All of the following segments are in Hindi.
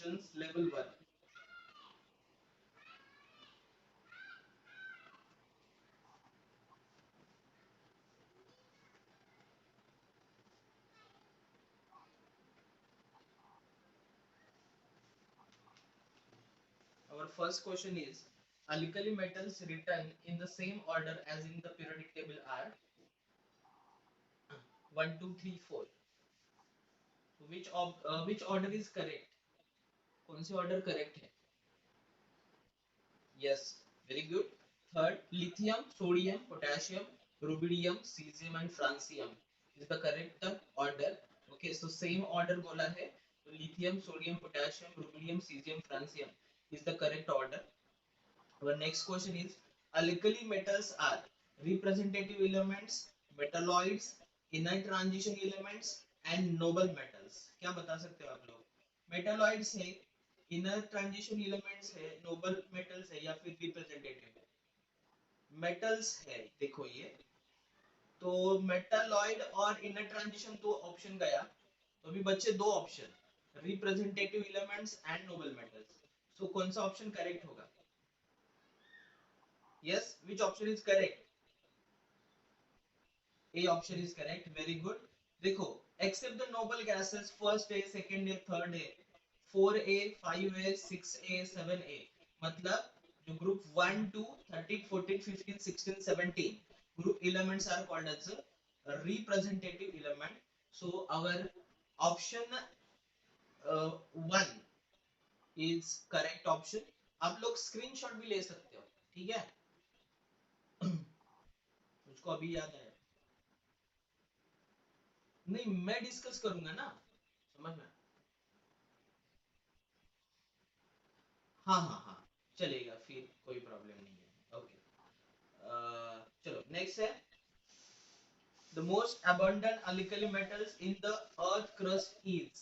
substance level 1. Our first question is, alkali metals written in the same order as in the periodic table are 1, 2, 3, 4. Which order is correct? कौन सी order correct है? Yes, very good. Third, lithium, sodium, potassium, rubidium, cesium and francium is the correct order. Okay, so same order बोला है. So lithium, sodium, potassium, rubidium, cesium, francium is the correct order. Our next question is, alkali metals are representative elements, metalloids, inner transition elements and noble metals. क्या बता सकते हो आप लोग? मेटालॉइड्स है, इनर ट्रांजिशन एलिमेंट्स है, नोबल मेटल्स है या फिर रिप्रेजेंटेटिव है? मेटल्स है, देखो ये तो मेटालॉइड और इनर ट्रांजिशन तो ऑप्शन गया, तो अभी बचे दो option, representative elements and noble metals. So कौन सा ऑप्शन करेक्ट होगा? Yes, which option is correct? A option is correct. Very good. देखो, except the noble gases first A, second A, third A, 4A, 5A, 6A, 7A, मतलब जो group 1, 2, 13, 14, 15, 16, 17 group elements are called as a representative element. So our option 1 is correct option. आप लोग screenshot भी ले सकते हो, ठीक है? मुझको अभी याद आया. नहीं, मैं डिस्कस करूंगा ना, समझ में? हाँ हाँ हाँ, चलेगा, फिर कोई प्रॉब्लम नहीं है. ओके, चलो नेक्स्ट है, the most abundant alkali metals in the earth crust is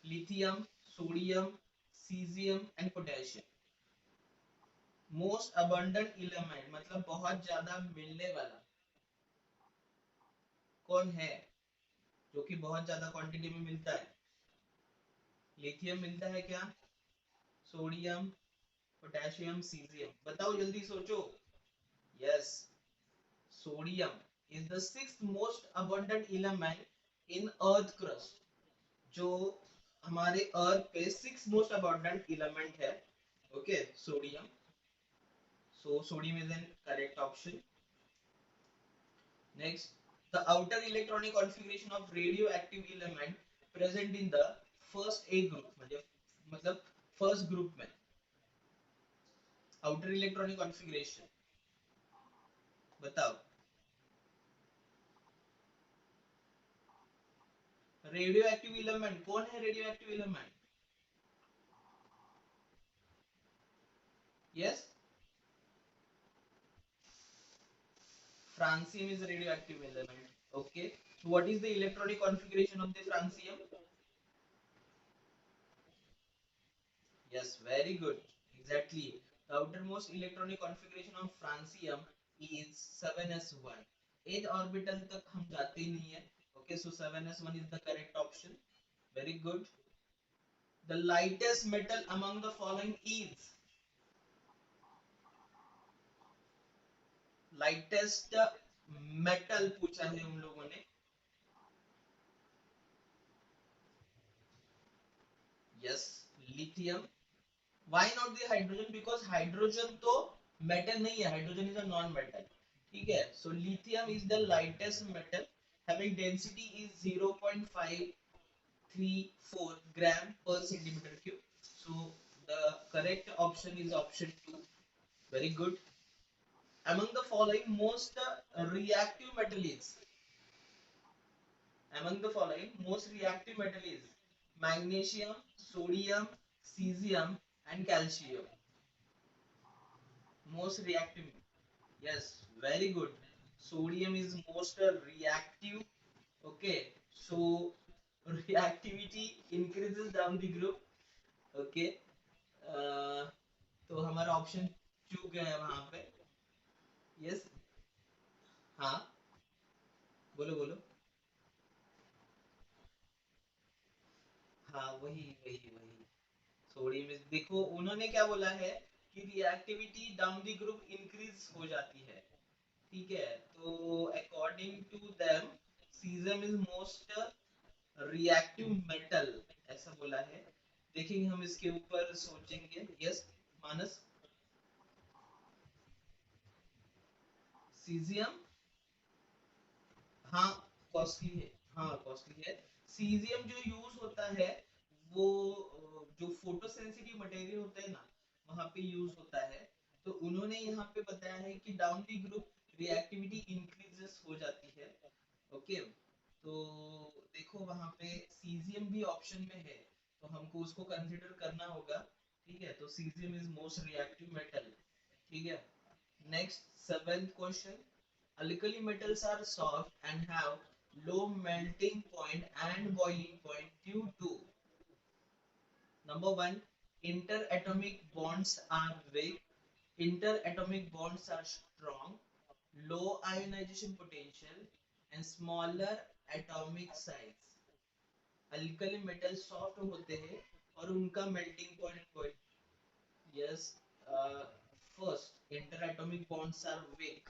lithium, sodium, cesium and potassium. Most abundant element मतलब बहुत ज्यादा मिलने वाला कौन है, जो कि बहुत ज्यादा क्वांटिटी में मिलता है? लिथियम मिलता है क्या? सोडियम, पोटेशियम, सीजियम, बताओ जल्दी सोचो. Yes, sodium is the sixth most abundant element in earth crust. जो हमारे अर्थ पे सिक्स मोस्ट abundant element है. Okay, sodium. So sodium is an correct option. Next, the outer electronic configuration of radioactive element present in the first A group, मतलब first group में outer electronic configuration बताओ. रेडियोएक्टिव एलिमेंट कौन है? Radioactive element, yes, francium is a radioactive element. Okay, so what is the electronic configuration of the francium? Yes, very good. Exactly. The outermost electronic configuration of francium is 7s1. 8 orbital तक हम जाते ही नहीं है. Okay, so 7s1 is the correct option. Very good. The lightest metal among the following is, lightest metal पूछा है हम लोगों ने. Yes, lithium. Why not the hydrogen? Because hydrogen तो मेटल नहीं है, hydrogen is a non metal. ठीक है, so lithium is the lightest metal having density is 0.534 gram per centimeter cube. So the correct option is option 2. Very good. Among the following most reactive metal is, among the following most reactive metal is magnesium, sodium, cesium and calcium. Most reactive. Yes, very good. Sodium is most reactive. Okay, so reactivity increases down the group. Okay, तो हमारा ऑप्शन चूक गया है वहां पे. यस, हाँ, बोलो बोलो. हाँ वही वही वही सोडियम इज, देखो उन्होंने क्या बोला है कि reactivity down the group increase हो जाती है, ठीक है। तो according to them cesium is most reactive metal, ऐसा बोला है। देखेंगे हम इसके ऊपर सोचेंगे। यस मानस, सीजियम, हाँ कॉस्टली है, हाँ कॉस्टली है। सीजियम जो यूज होता है वो जो फोटो सेंसिटिव मटेरियल होता है ना, वहां पे यूज होता है। तो उन्होंने यहाँ पे बताया है कि down the group reactivity increases हो जाती है। ओके, तो देखो वहां पे सीजियम भी ऑप्शन में है, तो हमको उसको कंसीडर करना होगा, ठीक है। तो caesium is most reactive metal, ठीक है। Next, seventh question. Alkali metals are soft and have low melting point and boiling point due to number one, interatomic bonds are weak, interatomic bonds are strong, low ionization potential, and smaller atomic size. Alkali metal soft होते हैं और उनका melting point, yes, first interatomic bonds are weak,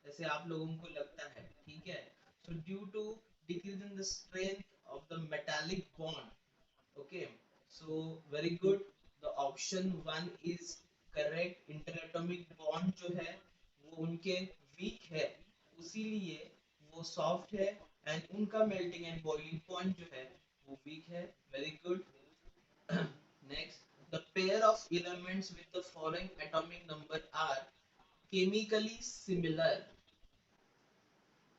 जैसे आप लोगों को लगता है, ठीक है। So due to decrease in the strength of the metallic bond, okay. So very good, the option one is correct. Interatomic bond जो है वो उनके वीक है, उसीलिए वो सॉफ्ट है, एंड उनका मेल्टिंग एंड बॉइलिंग पॉइंट जो है वो वीक है। Very good. Next, the pair of elements with the following atomic number are chemically similar.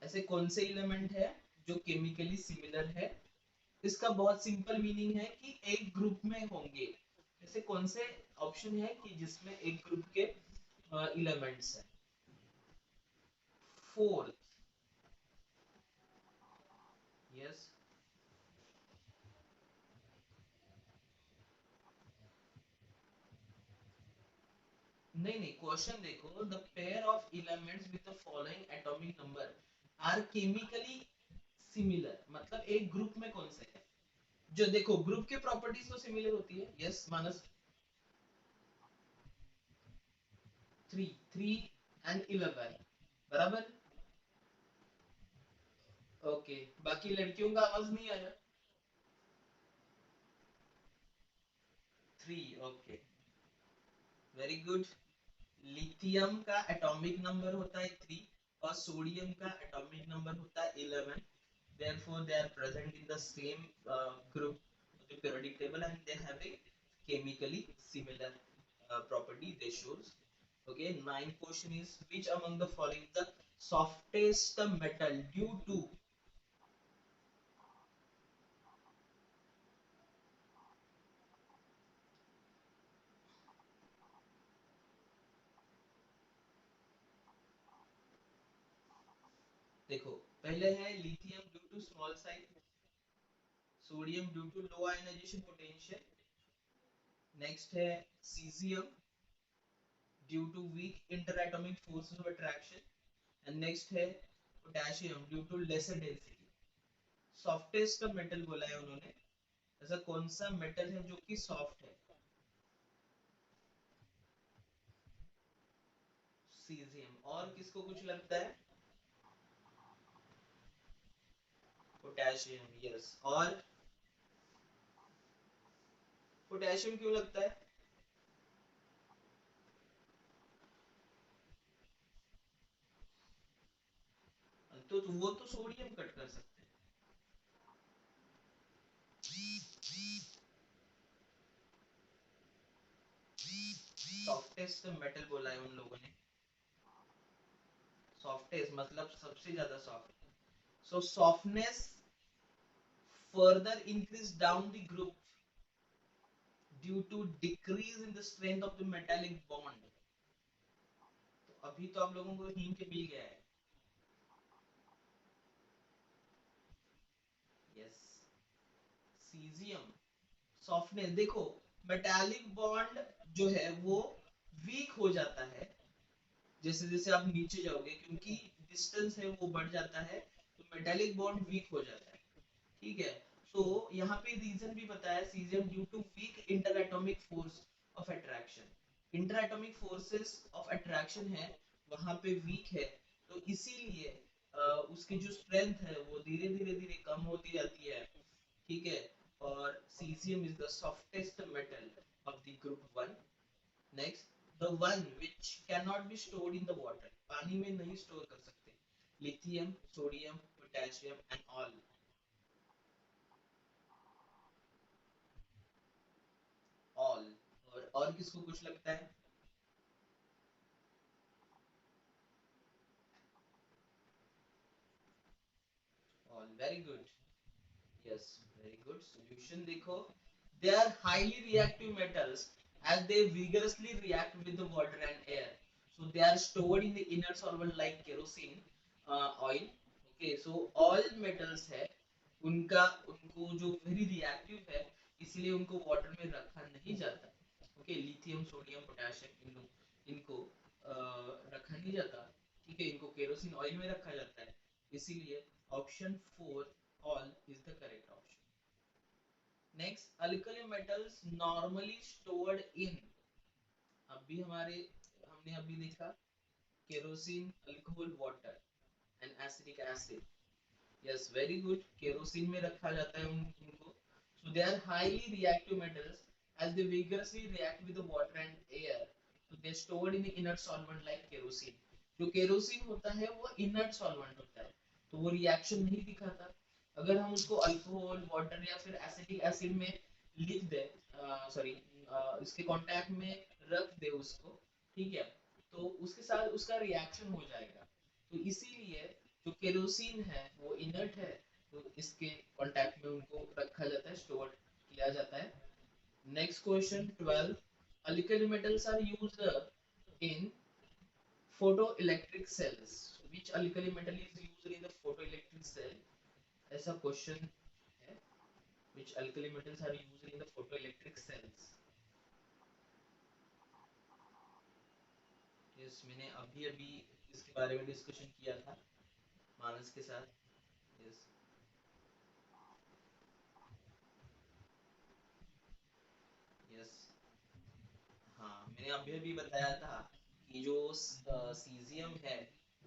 ऐसे कौन से एलिमेंट है जो केमिकली सिमिलर है? इसका बहुत सिंपल मीनिंग है कि एक ग्रुप में होंगे। ऐसे कौन से ऑप्शन है कि जिसमें एक ग्रुप के एलिमेंट्स हैं? Fourth, yes. नहीं नहीं, क्वेश्चन देखो, the pair of elements with the following atomic number are chemically similar, मतलब एक ग्रुप में कौन से है? जो देखो ग्रुप की प्रॉपर्टीज तो सिमिलर होती है, yes Manas. Three, three and 11, बराबर। ओके, बाकी लड़कियों का आवाज नहीं आया। Three, okay, very good. Lithium का एटॉमिक नंबर होता है थ्री, और सोडियम का एटॉमिक नंबर होता है 11। therefore they are present in the same group of the periodic table, and they have a chemically similar property they shows. Okay, ninth question is which among the following is the softest metal due to? देखो, पहले है lithium due to small size, sodium due to low ionisation potential, next है caesium due to weak interatomic forces of attraction, and next है potassium due to lesser density. Softest metal बोला है उन्होंने, ऐसा कौन सा मेटल है जो कि सॉफ्ट है? सीजियम, और किसको कुछ लगता है? Potassium, yes. और पोटेशियम क्यों लगता है? तो वो तो सोडियम कट कर सकते हैं। सॉफ्टेस्ट मेटल बोला है उन लोगों ने, सॉफ्टेस्ट मतलब सबसे ज्यादा soft. So softness further increase down the group due to decrease in the strength of the metallic bond। तो अभी तो आप लोगों को हिंट मिल गया है। यस, सीजियम सॉफ्टनेस, देखो मेटालिक बॉन्ड जो है वो वीक हो जाता है जैसे जैसे आप नीचे जाओगे, क्योंकि डिस्टेंस है वो बढ़ जाता है, तो मेटालिक बॉन्ड वीक हो जाता है, ठीक है। सो यहाँ पे रीजन भी बताया, cesium due to weak inter atomic force of attraction. Inter atomic forces of attraction है वहां पे वीक है, तो इसीलिए उसकी जो स्ट्रेंथ है वो धीरे धीरे धीरे कम होती जाती है। ठीक है। और caesium is the softest metal of the group one. Next, the one which can not be stored in the water, पानी में नहीं स्टोर कर सकते। Lithium, sodium, potassium and all. All. और किसको कुछ लगता है? All, very good. Yes, very good. Solution देखो, they are highly reactive metals as they vigorously react with the water and air, so they are stored in the inner solvent like kerosene, oil। okay, so all metals है उनका, उनको जो वेरी रिएक्टिव है इसलिए उनको वाटर में रखा नहीं जाता। ओके, लिथियम, सोडियम, पोटेशियम, इनको रखा नहीं जाता। ठीक है, इनको केरोसिन ऑयल में रखा जाता है, इसीलिए option 4 all is the correct option. Next, alkali metals normally stored in, अभी हमारे, हमने अभी देखा kerosene, alcohol, water and acetic acid. Yes, very good, kerosene में रखा जाता है उनको। So they are highly reactive metals as they vigorously react with the water and air, so they are stored in the inert solvent like kerosene। जो केरोसिन होता है वो इनर्ट सॉल्वेंट होता है, तो वो रिएक्शन नहीं दिखाता। अगर हम उसको अल्कोहल, वाटर या फिर एसिटिक एसिड में लिख दे, सॉरी, इसके कांटेक्ट में रख दे उसको, ठीक है, तो उसके साथ उसका रिएक्शन हो जाएगा। तो इसीलिए जो केरोसिन है वो इनर्ट है, तो इसके कांटेक्ट में उनको रखा जाता है, स्टोर किया जाता है। Next question 12, alkali metals are used in photoelectric cells, which alkali metal is used in the photoelectric cell? ऐसा क्वेश्चन है, which alkali metals are used in the photoelectric cells? Yes, मैंने अभी अभी इसके बारे में डिस्कशन किया था मानस के साथ। यस। यस। हाँ, मैंने अभी अभी बताया था कि जो सीजियम है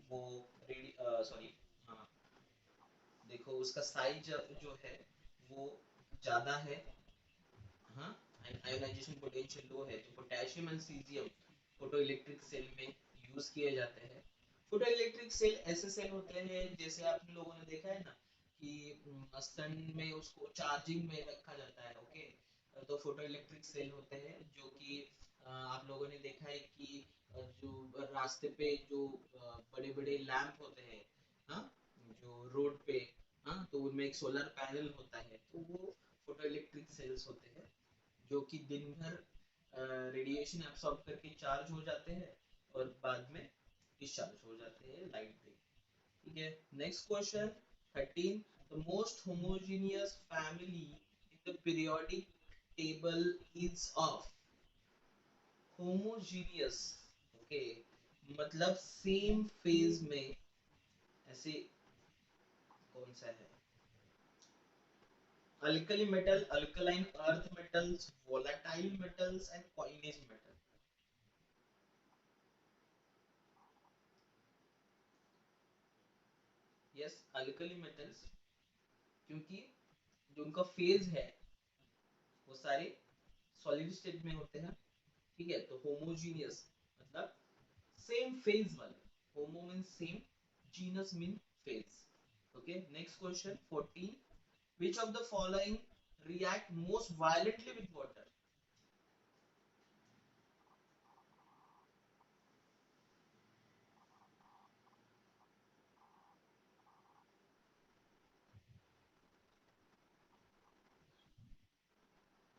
वो रेडी, सॉरी, हाँ, देखो उसका साइज जो है वो ज्यादा है। हाँ, आयोनाइजेशन पोटेंशियल लो है, तो potassium and cesium photo electric cell में यूज किए जाते हैं। फोटो इलेक्ट्रिक सेल ऐसे सेल होते हैं जैसे आप लोगों ने देखा है ना कि सन में उसको चार्जिंग में रखा जाता है। ओके, तो फोटो इलेक्ट्रिक सेल होते हैं जो कि आप लोगों ने देखा है कि जो रास्ते पे जो बड़े बड़े लैंप होते हैं, हाँ, जो रोड पे, हाँ, तो उनमें एक सोलर पैनल होता है, तो वो फोटो इलेक्ट्रिक सेल्स होते हैं जो कि दिन भर रेडिएशन एब्सॉर्ब करके चार्ज हो जाते हैं और बाद में डिस्चार्ज हो जाते हैं लाइट पे। ठीक है। Next question 13, the most homogeneous family in the periodic table is of. Homogeneous, okay, मतलब सेम फेज में, ऐसे कौन सा है? Alkali metal, alkaline earth metals, volatile metals and coinage metal. Yes, alkali metals, क्योंकि जो उनका फेज है वो सारे सॉलिड स्टेट में होते हैं। ठीक है, तो होमोजीनियस मतलब सेम फेज वाले। Homo mean same, genus mean phase. Okay, next question 14, which of the following react most violently with water?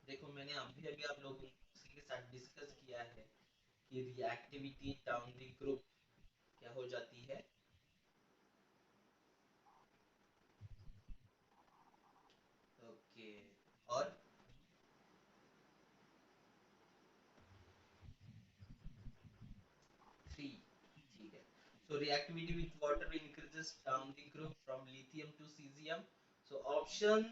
देखो, मैंने अभी अभी आप लोगों के साथ डिस्कस किया है कि रिएक्टिविटी डाउन द ग्रुप क्या हो जाती है। ओके, और 3, ठीक है। So reactivity with water increases down the group from lithium to cesium. So option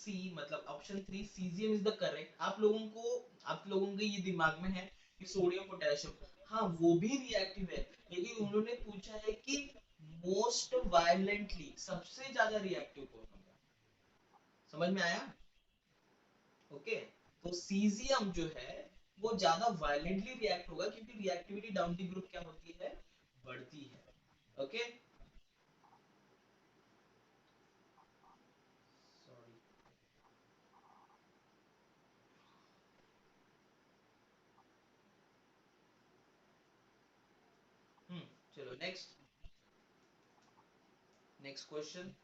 सी मतलब option 3 caesium is the correct. आप लोगों के ये दिमाग में है कि सोडियम पोटेशियम, हाँ वो भी रिएक्टिव है, लेकिन उन्होंने पूछा है कि मोस्ट वायलेंटली सबसे ज्यादा रिएक्टिव कौन होगा। समझ में आया? ओके, तो सीजियम जो है वो ज्यादा वायलेंटली रिएक्ट होगा क्योंकि रिएक्टिविटी डाउन द ग्रुप क्या होती है, बढ़ती है। Okay, sorry. हम्म, चलो नेक्स्ट, नेक्स्ट क्वेश्चन।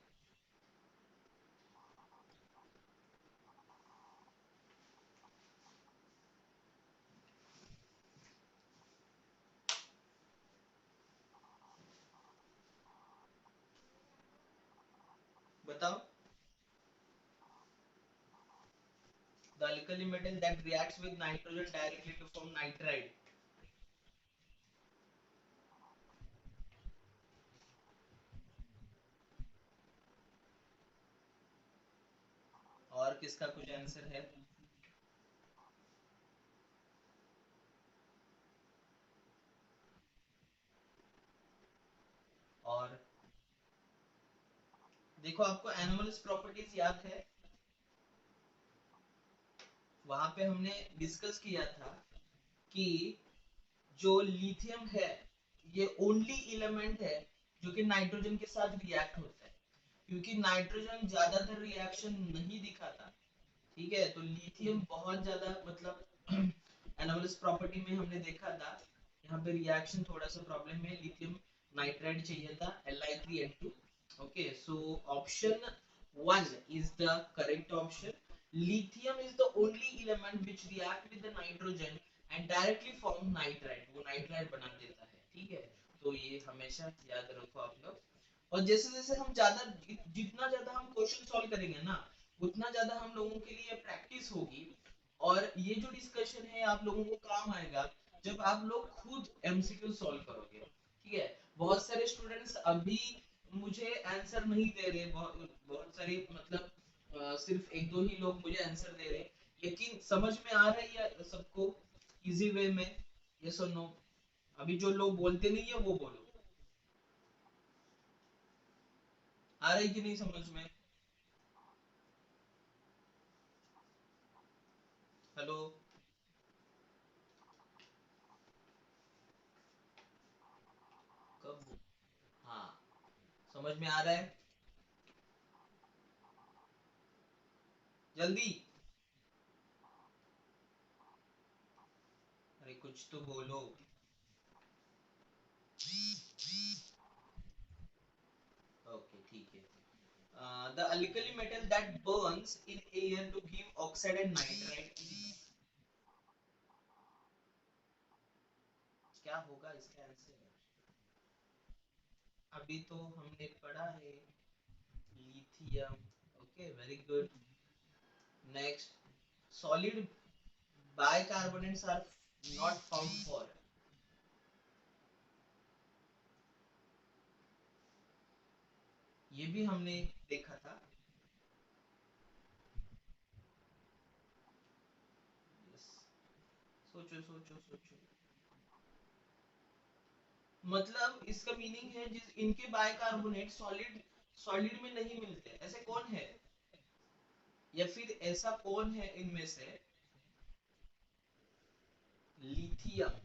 बताओ। The alkali metal that reacts with nitrogen directly to form nitride। और किसका कुछ आंसर है? और देखो, आपको एनोमलस प्रॉपर्टीज याद है? वहां पे हमने डिस्कस किया था कि जो लिथियम है ये ओनली एलिमेंट है जो कि नाइट्रोजन के साथ रिएक्ट होता है, क्योंकि नाइट्रोजन ज्यादातर रिएक्शन नहीं दिखाता। ठीक है, तो लिथियम बहुत ज्यादा मतलब एनालिसिस प्रॉपर्टी में हमने देखा था, यहाँ पे रिएक्शन थोड़ा सा प्रॉब्लम है, लिथियम नाइट्राइड चाहिए था Li3N2। Okay, so option 1 is the correct option. lithium is the only element which react with the nitrogen and directly form nitride, वो नाइट्राइड बना देता है। ठीक है, तो ये हमेशा याद रखो आप लोग। और जैसे जैसे हम ज्यादा जितना ज्यादा हम क्वेश्चन सॉल्व करेंगे ना, उतना ज्यादा हम लोगों के लिए प्रैक्टिस होगी। और ये जो डिस्कशन है आप लोगों को काम आएगा जब आप लोग खुद एमसीक्यू सॉल्व करोगे। ठीक है, बहुत सारे स्टूडेंट्स अभी मुझे आंसर नहीं दे रहे, बहुत बहुत सारे मतलब सिर्फ एक दो ही लोग मुझे आंसर दे रहे, लेकिन समझ में आ रहा है या सबको इजी वे में? यस और नो? अभी जो लोग बोलते नहीं है वो बोलो, आ रही कि नहीं समझ में? हेलो? कब? हाँ, समझ में आ रहा है? जल्दी, अरे कुछ तो बोलो। ओके, ठीक है। The alkali metal that burns in air to give oxide and nitride is, क्या होगा इसका आंसर? अभी तो हमने पढ़ा है lithium. Okay, very good. Next, solid bicarbonates are not found for, ये भी हमने देखा था। Yes. सोचो सोचो सोचो, मतलब इसका मीनिंग है जिस इनके बाइकार्बोनेट सॉलिड सॉलिड में नहीं मिलते, ऐसे कौन है? या फिर ऐसा कौन है इनमें से? Lithium.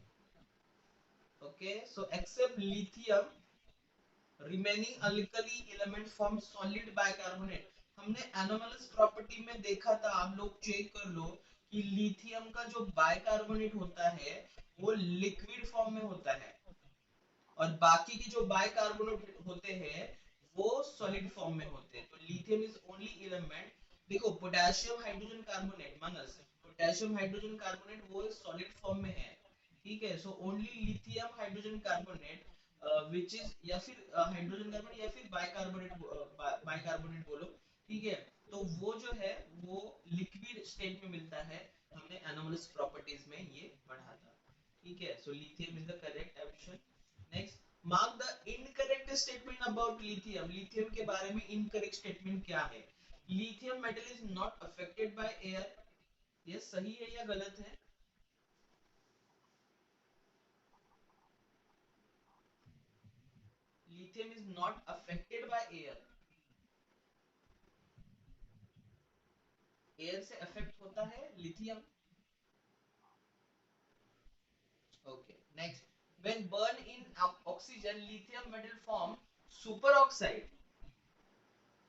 Okay, so except lithium remaining alkali element form solid bicarbonate. हमने एनोमलस प्रॉपर्टी में देखा था, आप लोग चेक कर लो कि लिथियम का जो बाइकार्बोनेट होता है वो लिक्विड फॉर्म में होता है, और बाकी के जो बाइकार्बोनेट होते हैं वो सॉलिड फॉर्म में होते हैं। तो लिथियम इज ओनली एलिमेंट, देखो पोटेशियम हाइड्रोजन कार्बोनेट मानस, पोटेशियम हाइड्रोजन कार्बोनेट वो सॉलिड फॉर्म में है। ठीक है, so only lithium hydrogen carbonate which is, या फिर हाइड्रोजन कार्बोनेट या फिर बाइकार्बोनेट, बाइकार्बोनेट बोलो। ठीक है, तो वो जो है वो लिक्विड स्टेट में मिलता है, हमने एनोमलस प्रॉपर्टीज में ये पढ़ा था। ठीक है, so lithium is the correct option. Next, mark the incorrect statement about lithium. Lithium के बारे में इनकरेक्ट स्टेटमेंट क्या है? Lithium metal is not affected by air, ये सही है या गलत है? Lithium is not affected by air, air से अफेक्ट होता है lithium. Okay next, when burn in oxygen lithium metal form super oxide.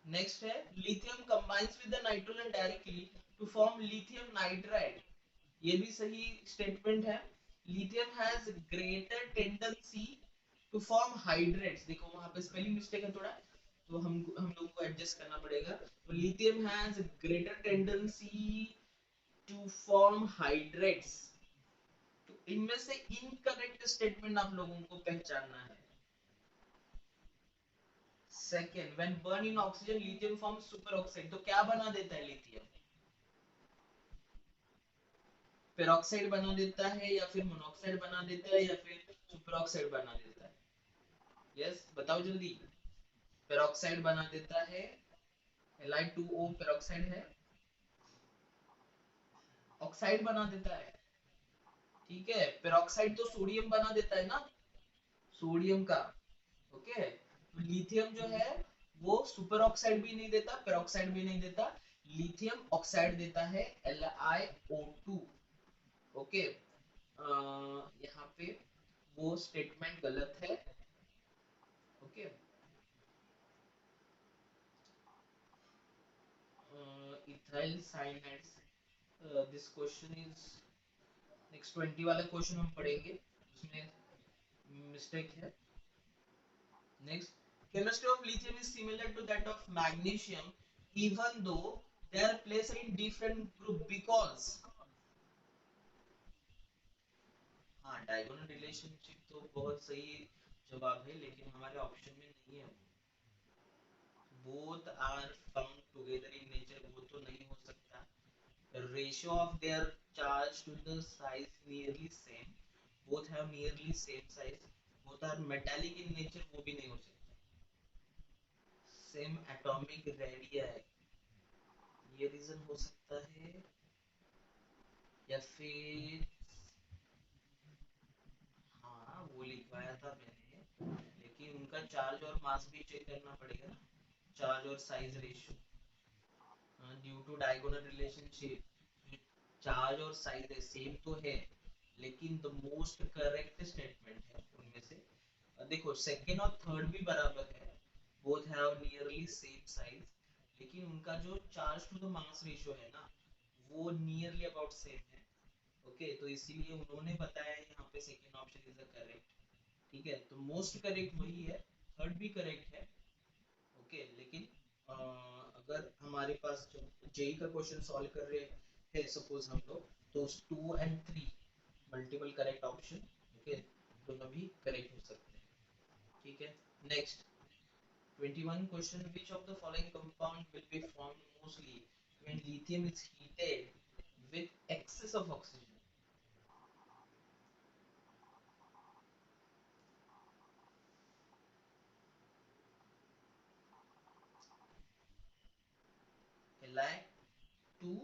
Next है lithium combines with the nitrogen directly to form lithium nitride, ये भी सही स्टेटमेंट है। Lithium has greater tendency to form hydrates, देखो वहां पे स्पेलिंग मिस्टेक है थोड़ा, तो हम लोग को एडजस्ट करना पड़ेगा। तो lithium has greater tendency to form hydrates, तो इनमें से इनकरेक्ट स्टेटमेंट आप लोगों को पहचानना है। Second, when burn in oxygen lithium form super oxide, तो क्या बना देता है लिथियम? पेरोक्साइड बना देता है या फिर मोनोक्साइड बना देता है या फिर सुपर ऑक्साइड बना देता है? यस बताओ जल्दी। पेरोक्साइड बना देता है, Li2O पेरोक्साइड है, ऑक्साइड बना देता है। ठीक है, पेरोक्साइड तो सोडियम बना देता है ना, सोडियम का। ओके, तो लिथियम जो है वो सुपर ऑक्साइड भी नहीं देता, पेरोक्साइड भी नहीं देता, लिथियम ऑक्साइड देता है, LiO2। ओके, यहाँ पे वो स्टेटमेंट गलत है। Okay, ethyl cyanide, this question is, next 20 वाला क्वेश्चन हम पढ़ेंगे, उसमें मिस्टेक है। Next, chemistry of lithium is similar to that of magnesium even though they are placed in different group because, हाँ डायगोनल रिलेशनशिप तो बहुत सही जवाब है, लेकिन हमारे ऑप्शन में नहीं है। both are found together in nature, वो तो नहीं हो सकता। ratio of their charge to the size nearly same, both have nearly same size, both are metallic in nature, वो भी नहीं हो सकता। same atomic radii, ये रीजन हो सकता है, या फिर, हाँ वो लिखवाया था मैंने, लेकिन उनका चार्ज और मास भी चेक करना पड़ेगा ना, चार्ज और size ratio, due to diagonal relationship, charge और साइज सेम तो है, लेकिन द मोस्ट करेक्ट स्टेटमेंट है उनमें से, देखो सेकंड और थर्ड भी बराबर है, both have nearly same size, लेकिन उनका जो charge to the mass ratio है ना, वो नियरली अबाउट सेम है। ओके, तो इसीलिए उन्होंने बताया यहाँ पे second option is the correct. ठीक है, तो मोस्ट करेक्ट वही है, थर्ड भी करेक्ट है। ओके, लेकिन अगर हमारे पास जेई का क्वेश्चन सॉल्व कर रहे हैं सपोज हम लोग, तो 2 और 3 मल्टीपल करेक्ट ऑप्शन, ओके, दोनों भी करेक्ट हो सकते हैं। ठीक है, next 21 question, which of the following compound will be formed mostly when lithium is heated with excess of oxygen? Li2O,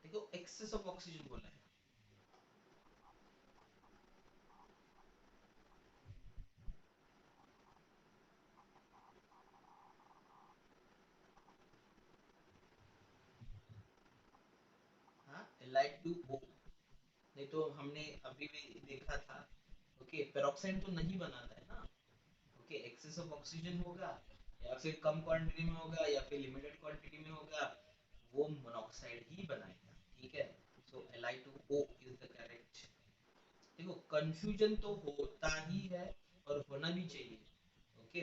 देखो excess of oxygen बोला है। हाँ, Li2O, नहीं तो हमने अभी भी देखा था। ओके, पेरोक्साइड तो नहीं बनाता है ना। ओके, एक्सेस ऑफ ऑक्सीजन होगा, या फिर कम क्वांटिटी में होगा या फिर लिमिटेड क्वांटिटी में होगा, वो मोनोक्साइड ही बनाएगा। ठीक है, सो Li2O इज द करेक्ट। देखो कंफ्यूजन तो होता ही है और होना भी चाहिए। ओके,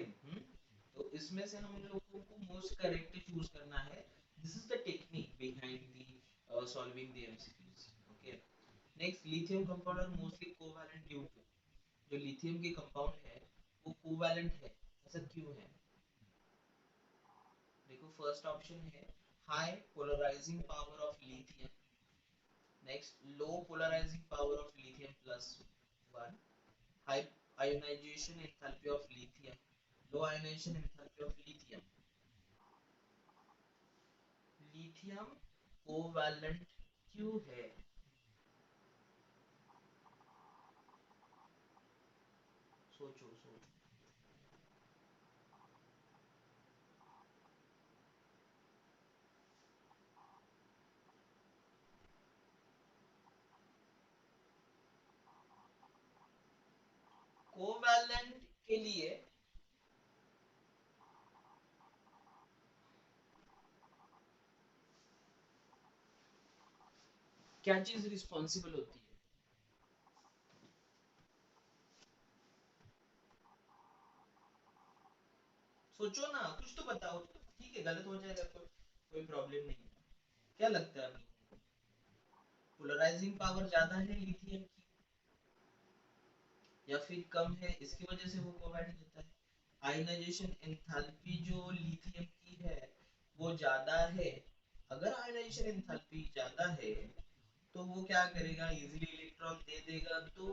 तो इसमें से हम लोगों को मोस्ट करेक्ट चूज करना है। This is the technique behind the solving the MCQs. Okay, next, lithium compound are mostly covalent due to, जो लिथियम के कंपाउंड है वो कोवैलेंट है, ऐसा क्यों है? देखो फर्स्ट ऑप्शन है high polarizing power of lithium, next low polarizing power of lithium plus 1, high ionization enthalpy of lithium, low ionization enthalpy of lithium. Lithium covalent क्यों है? सोचो सोचो। कोवैलेंट के लिए क्या चीज रिस्पॉन्सिबल होती है? सोचो ना, कुछ तो बताओ। ठीक है, गलत हो जाएगा तो कोई प्रॉब्लम नहीं है। क्या लगता है आपको? पोलराइजिंग पावर ज्यादा है लिथियम की या फिर कम है, इसकी वजह से वो कोवैलेंट होता है? आयनाइजेशन एंथैल्पी जो लिथियम की है वो ज्यादा है। अगर आयनाइजेशन एंथैल्पी ज्यादा है तो वो क्या करेगा, इजीली इलेक्ट्रॉन दे देगा, तो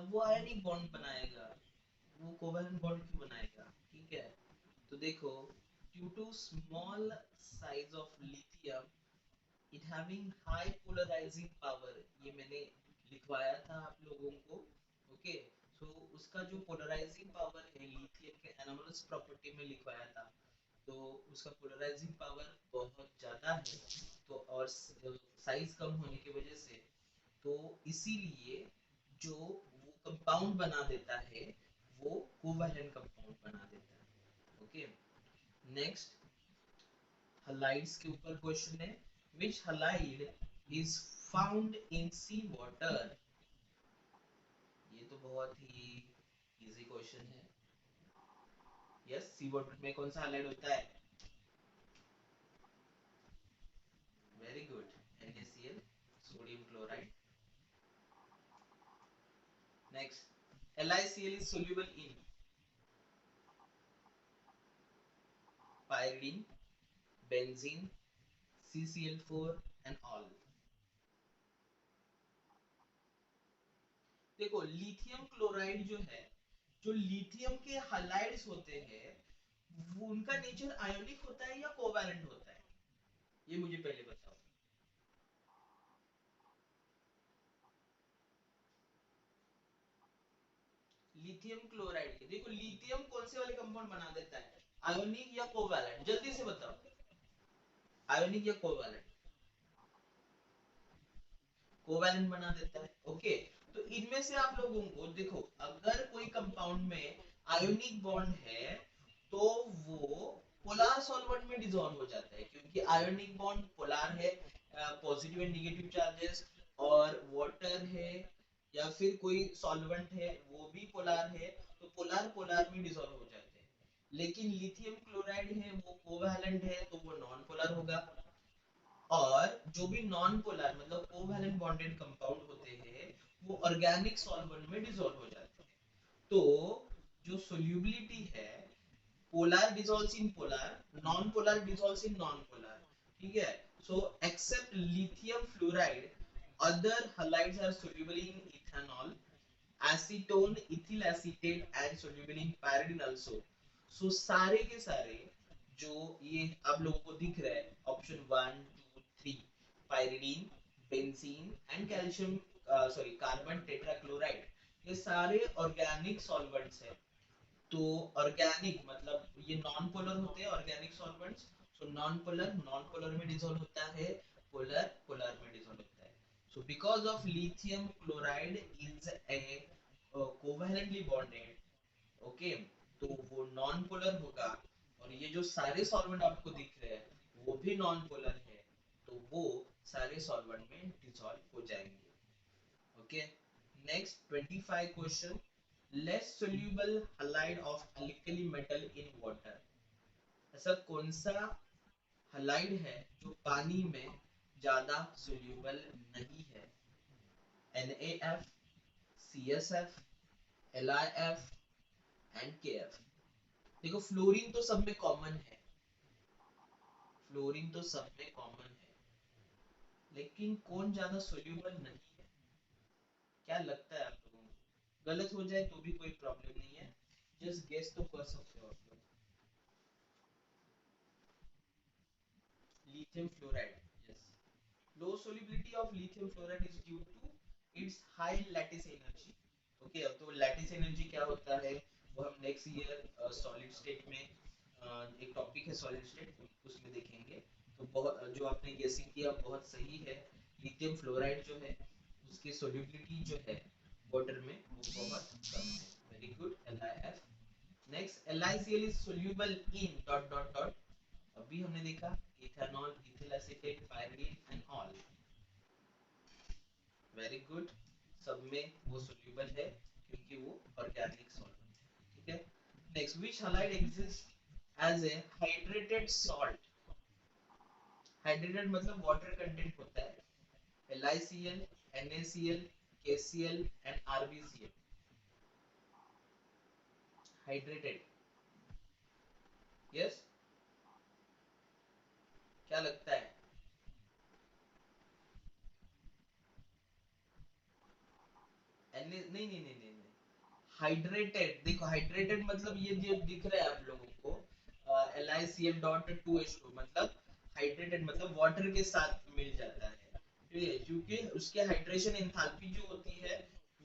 वो आयनिक बॉन्ड बनाएगा। वो कोवैलेंट बॉन्ड क्यों बनाएगा? ठीक है, तो देखो, due to small size of lithium it having high polarizing power, ये मैंने लिखवाया था आप लोगों को। ओके, सो उसका जो पोलराइजिंग पावर है लिथियम के एनोमलस प्रॉपर्टी में लिखवाया था, तो उसका पोलराइजिंग पावर बहुत ज्यादा है। तो और साइज कम होने की वजह से, तो इसीलिए जो वो कंपाउंड बना देता है वो कोवैलेंट कंपाउंड बना देता है। ओके, नेक्स्ट हलाइड्स के ऊपर क्वेश्चन है। Which halide is found in sea water? ये तो बहुत ही इजी क्वेश्चन है। यस, सी वाटर में कौन सा हलाइड होता है? Very good, NaCl, sodium chloride. Next, LiCl is soluble in pyridine, benzene, CCl4 and all। देखो, लिथियम क्लोराइड जो है, जो लिथियम के हाइलाइड्स होते हैं वो उनका नेचर आयोनिक होता है या कोवैलेंट होता है? ये मुझे पहले बताओ। लिथियम क्लोराइड के देखो, लिथियम कौन से वाले कंपाउंड बना देता है, आयोनिक या कोवैलेंट? जल्दी से बताओ, आयोनिक या कोवैलेंट? कोवैलेंट बना देता है। ओके, तो इनमें से आप लोगों को देखो, अगर कोई कंपाउंड में आयोनिक बॉन्ड है तो वो पोलर सॉल्वेंट में डिसॉल्व हो जाता है, क्योंकि आयोनिक बॉन्ड पोलर है, पॉजिटिव एंड नेगेटिव चार्जेस। और वाटर है या फिर कोई सॉल्वेंट है वो भी पोलर है, तो पोलर पोलर में डिसॉल्व हो जाते हैं। लेकिन लिथियम क्लोराइड है वो कोवैलेंट है, तो वो नॉन पोलर होगा। और जो भी नॉन पोलर मतलब कोवैलेंट बॉन्डेड कंपाउंड होते हैं वो ऑर्गेनिक सॉल्वेंट में डिसॉल्व हो जाते हैं। तो जो सोल्यूबिलिटी है, polar dissolves in polar, non polar dissolves in non polar. ठीक है, so except lithium fluoride other halides are soluble in ethanol, acetone, ethyl acetate and soluble in pyridine also। So सारे के सारे जो ये आप लोगों को दिख रहा है, option 1 2 3, pyridine, benzene and calcium, sorry carbon tetrachloride, ये सारे ऑर्गेनिक सॉल्वेंट्स है। तो ऑर्गेनिक मतलब ये नॉन पोलर होते हैं organic solvents. So non polar non polar में डिसॉल्व होता है, पोलर पोलर में डिसॉल्व होता है। So because of lithium chloride is a covalently bonded, okay, तो वो नॉन पोलर होगा। और ये जो सारे सॉल्वेंट आपको दिख रहे हैं वो भी नॉन पोलर है, तो वो सारे सॉल्वेंट में डिसॉल्व हो जाएंगे। Okay, next 25 question. Less soluble halide of alkali metal in water। ऐसा कौन सा हलाइड है जो पानी में ज्यादा soluble नहीं है? NaF, CSF, LiF and KF। देखो, फ्लोरीन तो सब में कॉमन है, फ्लोरीन तो सब में कॉमन है, लेकिन कौन ज्यादा soluble नहीं है? क्या लगता है आप लोगों को? गलत हो जाए तो भी कोई प्रॉब्लम नहीं है, Just guess the first of your lithium fluoride. Yes. Low solubility of lithium fluoride is due to its high lattice energy. Okay, अब तो लैटिस एनर्जी क्या होता है वो हम नेक्स्ट ईयर सॉलिड स्टेट में एक टॉपिक है सॉलिड स्टेट उसमें देखेंगे। तो बहुत जो आपने गेसिंग किया बहुत सही है। लिथियम फ्लोराइड जो है उसकी सोल्यूबिलिटी जो है वाटर में वो बहुत कम है। Very good LiF। Next LiCl is soluble in dot dot dot. अभी हमने देखा ethanol ethyl acetate pyrene and all. Very good. सब में वो सोल्यूबल है क्योंकि वो ऑर्गेनिक सॉल्वेंट है। ठीक है। Next which halide exist as a hydrated salt. Hydrated मतलब वाटर कंटेंट होता है। LiCl NaCl KCl and RbCl hydrated. Yes. क्या लगता है? नहीं नहीं नहीं नहीं नहीं। हाइड्रेटेड देखो हाइड्रेटेड मतलब ये जो दिख रहा है आप लोगों को LiCl.2H2 मतलब हाइड्रेटेड मतलब वाटर के साथ मिल जाता है। ठीक है क्योंकि उसके हाइड्रेशन एंथैल्पी जो होती है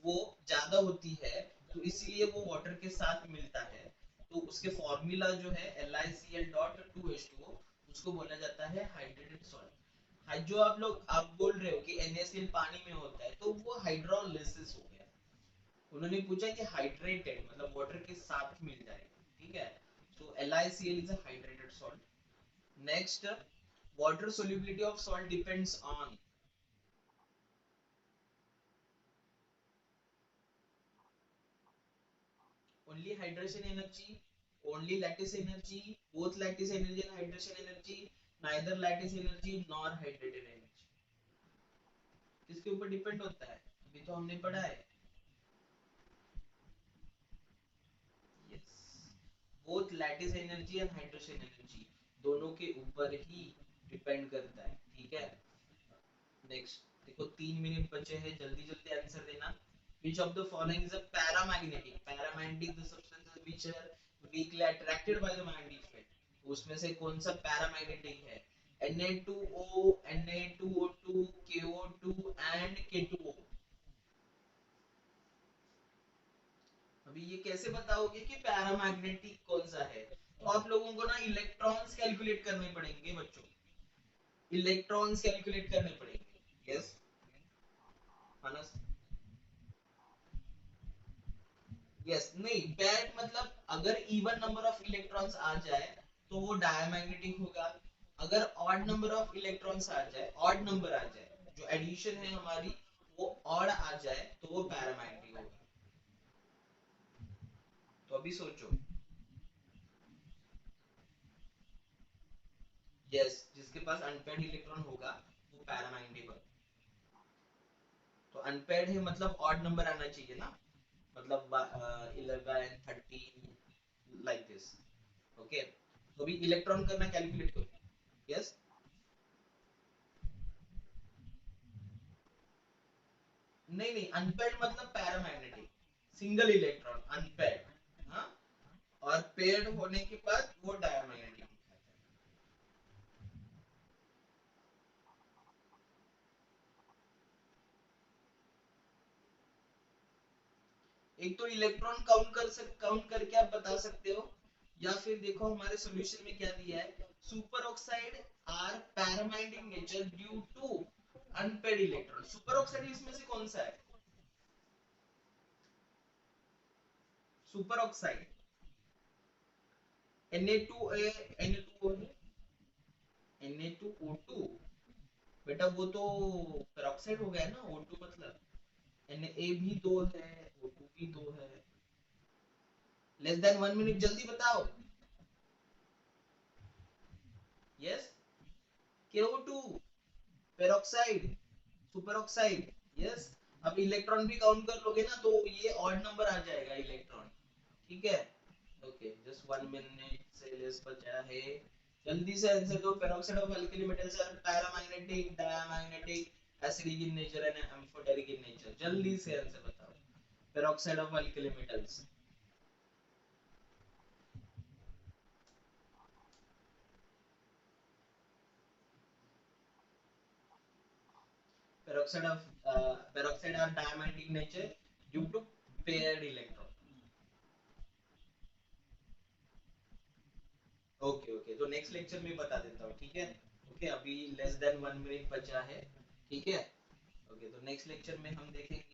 वो ज्यादा होती है तो इसलिए वो वाटर के साथ मिलता है। तो उसके फॉर्मूला जो है LiCl.2H2 उसको बोला जाता है हाइड्रेटेड सॉल्ट। जो आप बोल रहे हो कि NaCl पानी में होता है तो वो हाइड्रोलिसिस हो गया। उन्होंने पूछा कि हाइड्रेटेड मतलब वाटर के साथ मिल जाएगा। ठीक है। सो LiCl is a hydrated salt. Next water solubility of salt depends on only hydration energy, only lattice energy, both lattice energy and hydration energy, neither lattice energy nor hydrated energy। किसके ऊपर डिपेंड होता है अभी तो हमने पढ़ा है। Yes both lattice energy and hydrogen energy दोनों के ऊपर ही डिपेंड करता है। ठीक है। नेक्स्ट देखो 3 मिनट बचे हैं जल्दी जल्दी आंसर देना। which of the following is a paramagnetic paramagnetic the substances which are weakly attracted by the magnetic field उसमें से कौन सा पैरामैग्नेटिक है? Na2O Na2O2 KO2 and K2O। अभी ये कैसे बताओगे कि पैरामैग्नेटिक कौन सा है? तो आप लोगों को ना इलेक्ट्रॉन्स कैलकुलेट करने पड़ेंगे बच्चों। इलेक्ट्रॉन्स कैलकुलेट करने पड़ेंगे। यस मानस। यस नहीं पैर मतलब अगर इवन नंबर ऑफ इलेक्ट्रॉन्स आ जाए तो वो डायमैग्नेटिक होगा। अगर ऑड नंबर ऑफ इलेक्ट्रॉन्स आ जाए ऑड नंबर आ जाए जो एडिशन है हमारी वो ऑड आ जाए तो वो पैरामैग्नेटिक होगा। तो अभी सोचो। यस जिसके पास अनपेयर्ड इलेक्ट्रॉन होगा वो पैरामैग्नेटिक होगा। तो अनपेयर्ड है मतलब ऑड नंबर आना चाहिए ना मतलब 11 13 लाइक दिस। ओके तो अभी इलेक्ट्रॉन करना कैलकुलेट करो। यस नहीं नहीं अनपेयर्ड मतलब पैरामैग्नेटिक सिंगल इलेक्ट्रॉन अनपेयर्ड। हाँ और पेयर्ड होने के बाद वो डायमैग्नेटिक। एक तो इलेक्ट्रॉन काउंट करके आप बता सकते हो या फिर देखो हमारे सॉल्यूशन में क्या दिया है super oxide are paramagnetic nature due to unpaired electron. Super oxide इसमें से कौन सा है? Super oxide Na2A Na2O Na2O2 बेटा वो तो पेरोक्साइड हो गया ना O2 मतलब Na भी दो है O2 भी दो है। लेस देन 1 मिनट जल्दी बताओ। Yes KO2 peroxide super oxide. Yes अब इलेक्ट्रॉन भी काउंट कर लोगे ना तो ये ऑड नंबर आ जाएगा इलेक्ट्रॉन। ठीक है। ओके जस्ट 1 मिनट से लेस बचा है। जल्दी से आंसर दो। Peroxide of alkali metals are paramagnetic diamagnetic acidic in nature and amphoteric in nature. जल्दी से आंसर बताओ। पेरोक्साइड ऑफ अल्कली मेटल्स peroxide are diamond in nature due to paired electron. Okay okay, तो नेक्स्ट लेक्चर में बता देता हूँ, ठीक है। ओके, अभी लेस देन 1 मिनट बचा है, ठीक है। ओके, तो नेक्स्ट लेक्चर में हम देखेंगे